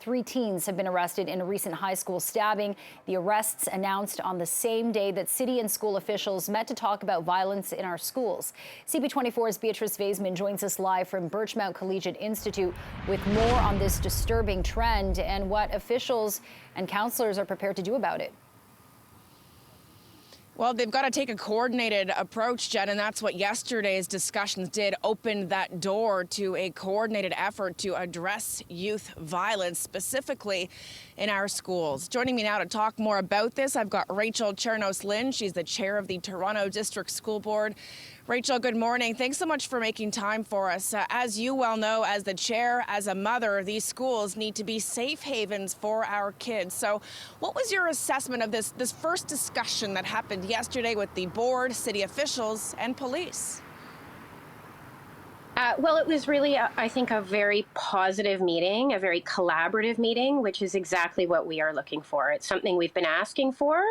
3 teens have been arrested in a recent high school stabbing. The arrests announced on the same day that city and school officials met to talk about violence in our schools. CP24's Beatrice Vaisman joins us live from Birchmount Collegiate Institute with more on this disturbing trend and what officials and counselors are prepared to do about it. Well, they've got to take a coordinated approach, Jen, and that's what yesterday's discussions did, open that door to a coordinated effort to address youth violence, specifically in our schools. Joining me now to talk more about this, I've got Rachel Chernos-Lynn. She's the chair of the Toronto District School Board. Rachel, good morning. Thanks so much for making time for us. As you well know, as the chair, as a mother, these schools need to be safe havens for our kids. So what was your assessment of this first discussion that happened yesterday with the board, city officials, and police? Well, it was really, I think, a very positive meeting, a very collaborative meeting, which is exactly what we are looking for. It's something we've been asking for,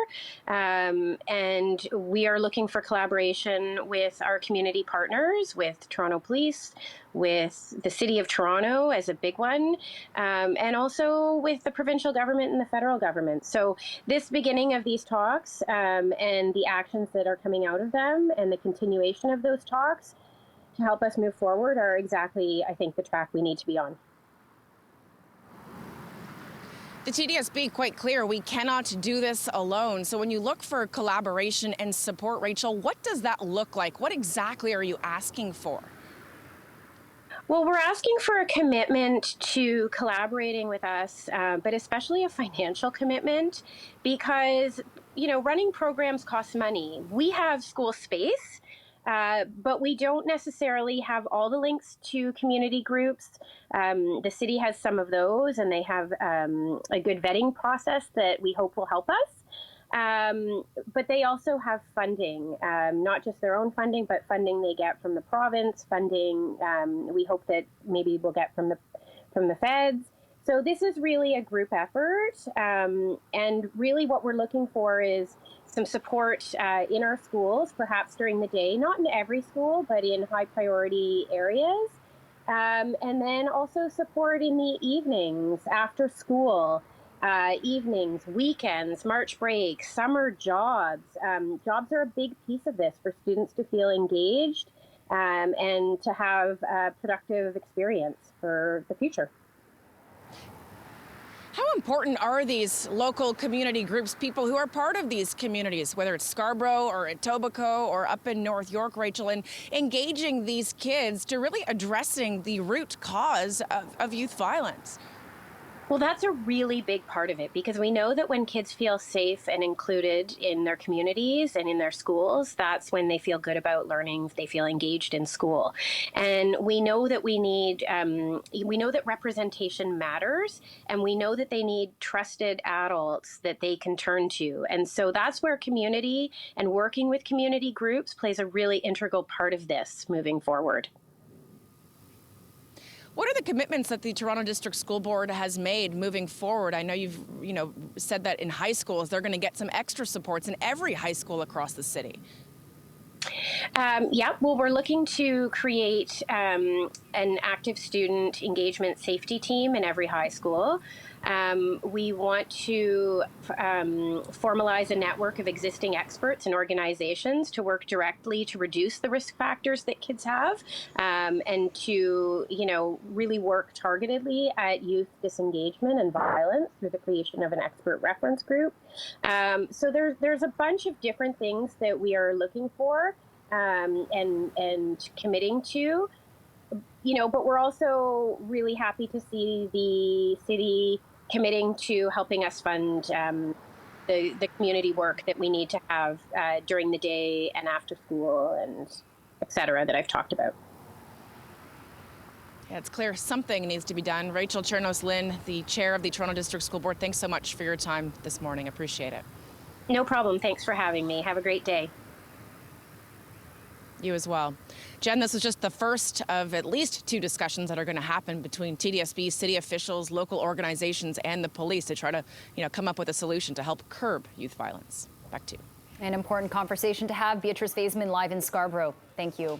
and we are looking for collaboration with our community partners, with Toronto Police, with the City of Toronto as a big one, and also with the provincial government and the federal government. So this beginning of these talks and the actions that are coming out of them and the continuation of those talks to help us move forward are exactly, I think, the track we need to be on. The TDSB quite clear, we cannot do this alone. So when you look for collaboration and support, Rachel, what does that look like? What exactly are you asking for? Well, we're asking for a commitment to collaborating with us, but especially a financial commitment because, running programs costs money. We have school space. But we don't necessarily have all the links to community groups. The city has some of those, and they have a good vetting process that we hope will help us. But they also have funding, not just their own funding, but funding they get from the province, funding we hope that maybe we'll get from the feds. So this is really a group effort, and really what we're looking for is some support in our schools, perhaps during the day, not in every school, but in high priority areas. And then also support in the evenings, after school, evenings, weekends, March break, summer jobs. Jobs are a big piece of this for students to feel engaged and to have a productive experience for the future. How important are these local community groups, people who are part of these communities, whether it's Scarborough or Etobicoke or up in North York, Rachel, in engaging these kids to really addressing the root cause of youth violence? Well, that's a really big part of it because we know that when kids feel safe and included in their communities and in their schools, that's when they feel good about learning, they feel engaged in school. And we know that we know that representation matters, and we know that they need trusted adults that they can turn to. And so that's where community and working with community groups plays a really integral part of this moving forward. What are the commitments that the Toronto District School Board has made moving forward? I know you've said that in high schools they're going to get some extra supports in every high school across the city. Well, we're looking to create an active student engagement safety team in every high school. We want to formalize a network of existing experts and organizations to work directly to reduce the risk factors that kids have, and to, really work targetedly at youth disengagement and violence through the creation of an expert reference group. So there's a bunch of different things that we are looking for and committing to, but we're also really happy to see the city committing to helping us fund the community work that we need to have during the day and after school and et cetera that I've talked about. Yeah, it's clear something needs to be done. Rachel Chernos-Lynn, the chair of the Toronto District School Board, thanks so much for your time this morning. Appreciate it. No problem. Thanks for having me. Have a great day. You as well. Jen, this is just the first of at least 2 discussions that are going to happen between TDSB, city officials, local organizations, and the police to try to, come up with a solution to help curb youth violence. Back to you. An important conversation to have. Beatrice Vaisman live in Scarborough. Thank you.